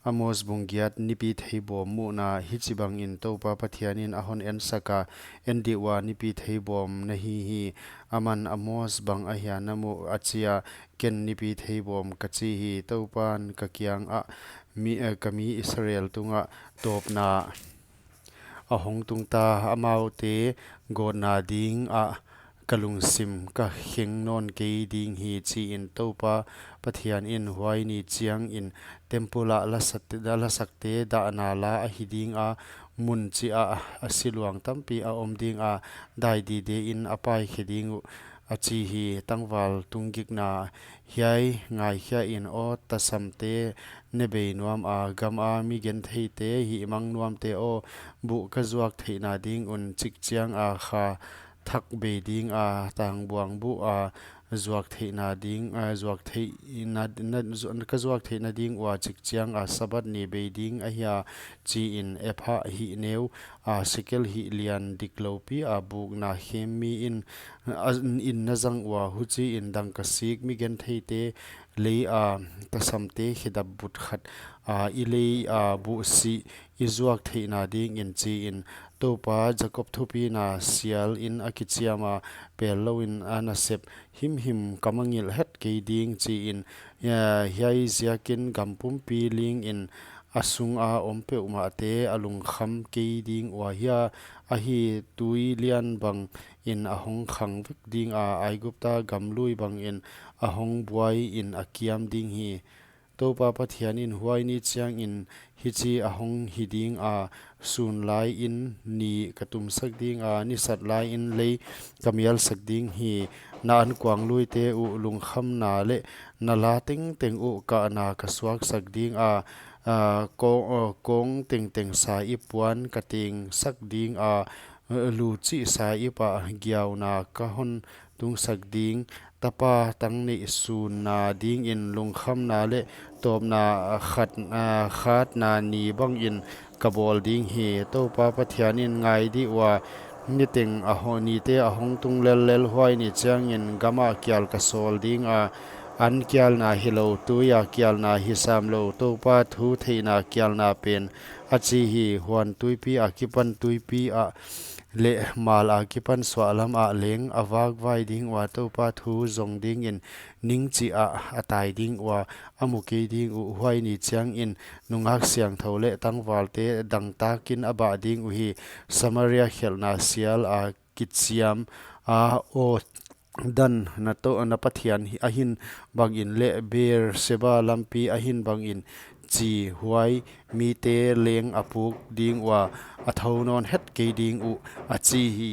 amos bungiat nipi theibom mu na hichibang in topa pathianin ahon en saka endiwa nipi theibom na hi aman amos bang ahianamu achia ken nipi theibom kachi hi topan kakiang a kami Israel tunga topna ahong tungta amaute gona ding a kalung sim ka hing non ke ding hi chi in topa pathian in huai ni chiang in tempula la sakte da na la a hiding a mun chi a asiluang tampi a om ding a dai di de in apai khiding achi hi tangwal tunggik na hiai ngai hia in o tasamte nebe nuam a gam a mi gen theite hi mang nuam te o bu ka zuak theina ding un chik chiang a kha thak be ding a tang buang bu a zuak theina ding a zuak theina na ka zuak theina ding wa chik chiang a sabat ni be ding a hia chi in epha hi neu a sikel hi lian diklopi a buk na hemi in nazang wa hu chi in dang ka sik mi gen theite le a kasamte khidab but khat a ile a bu si izuak theina ding in chi in topa jacob thupi na sial in akichiama pelloin anasep him kamangil het ke ding chi in hiai ziakin gampum pi ling in asung a ompe uma te alung kham ke ding wa hia a hi tui lian bang in ahong khang vek ding a aigupta gamlui bang in ahong buai in akiam ding hi topa pathian in huai ni chiang in hichi ahong hiding a sun lai in ni katum sak ding a ni sat lai in le kamial sak ding hi na an kwang lui te u lung kham na le na la ting teng u ka na ka swak sak ding a kong teng sa ipuan kating sak ding a lu chi sa ipa giaw na ka hon tung sak ding tapa tang ni sun na ding in lung kham na le top na khat na ni bang in kabol ding hi topa pathian in ngai di wa niting ahoni te ahong tung lel huai ni chang in gama kyal ka sol ding a an kyal na hilo tu ya kyal na hisam lo topa thu theina kyal na pen achi hi huan tuipi akipan tuipi a le mal a kipan swalam a leng awak vai ding wa topa thu zong ding in ning chi a atai ding wa amuke ding u huai ni chiang in nungak siang thole tangwal te dang takin aba ding u hi samaria khelna sial a kichiam a o dan na to na pathian hi ahin bangin le ber seba lampi ahin bangin chi huai mi te leng apuk ding wa athonon het ke ding u achi hi